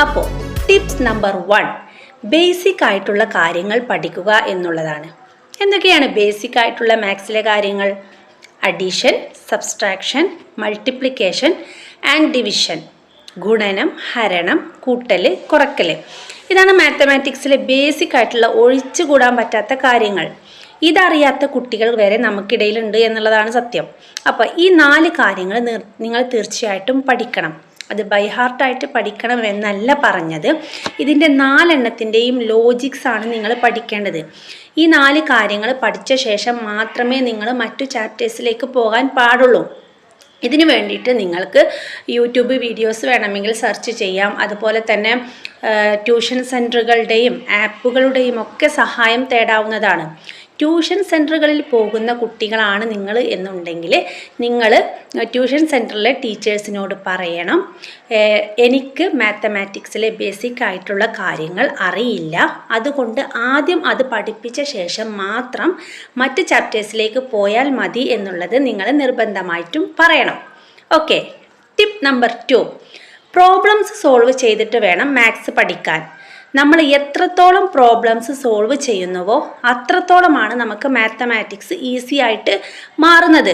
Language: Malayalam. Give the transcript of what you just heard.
അപ്പോൾ ടിപ്സ് നമ്പർ 1 ബേസിക് ആയിട്ടുള്ള കാര്യങ്ങൾ പഠിക്കുക എന്നുള്ളതാണ്. എന്തൊക്കെയാണ് ബേസിക് ആയിട്ടുള്ള മാത്സിലെ കാര്യങ്ങൾ? Addition, subtraction, multiplication and division, ഗുണനം, ഹരണം, കൂട്ടൽ, കുറക്കൽ. ഇതാണ് മാത്തമാറ്റിക്സിലെ ബേസിക് ആയിട്ടുള്ള ഒഴിച്ചുകൂടാൻ പറ്റാത്ത കാര്യങ്ങൾ. ഇതറിയാത്ത കുട്ടികൾ വരെ നമുക്കിടയിലുണ്ട് എന്നുള്ളതാണ് സത്യം. അപ്പോൾ ഈ 4 കാര്യങ്ങൾ നിങ്ങൾ തീർച്ചയായിട്ടും പഠിക്കണം. അത് ബൈഹാർട്ടായിട്ട് പഠിക്കണം എന്നല്ല പറഞ്ഞത്. ഇതിൻ്റെ 4 എണ്ണത്തിൻ്റെയും ലോജിക്സ് ആണ് നിങ്ങൾ പഠിക്കേണ്ടത്. ഈ 4 കാര്യങ്ങൾ പഠിച്ച ശേഷം മാത്രമേ നിങ്ങൾ മറ്റു ചാപ്റ്റേഴ്സിലേക്ക് പോകാൻ പാടുള്ളൂ. ഇതിനു വേണ്ടിയിട്ട് നിങ്ങൾക്ക് യൂട്യൂബ് വീഡിയോസ് വേണമെങ്കിൽ സെർച്ച് ചെയ്യാം. അതുപോലെ തന്നെ ട്യൂഷൻ സെൻറ്ററുകളുടെയും ആപ്പുകളുടെയും ഒക്കെ സഹായം തേടാവുന്നതാണ്. ട്യൂഷൻ സെൻറ്ററുകളിൽ പോകുന്ന കുട്ടികളാണ് നിങ്ങൾ എന്നുണ്ടെങ്കിൽ നിങ്ങൾ ട്യൂഷൻ സെൻറ്ററിലെ ടീച്ചേഴ്സിനോട് പറയണം, എനിക്ക് മാത്തമാറ്റിക്സിലെ ബേസിക് ആയിട്ടുള്ള കാര്യങ്ങൾ അറിയില്ല, അതുകൊണ്ട് ആദ്യം അത് പഠിപ്പിച്ച ശേഷം മാത്രം മറ്റ് ചാപ്റ്റേഴ്സിലേക്ക് പോയാൽ മതി എന്നുള്ളത് നിങ്ങൾ നിർബന്ധമായിട്ടും പറയണം. Okay. Tip number 2 problems solve ചെയ്തിട്ട് വേണം മാത്സ് പഠിക്കാൻ. നമ്മൾ എത്രത്തോളം പ്രോബ്ലംസ് സോൾവ് ചെയ്യുന്നുവോ അത്രത്തോളമാണ് നമുക്ക് മാത്തമാറ്റിക്സ് ഈസി ആയിട്ട് മാറുന്നത്.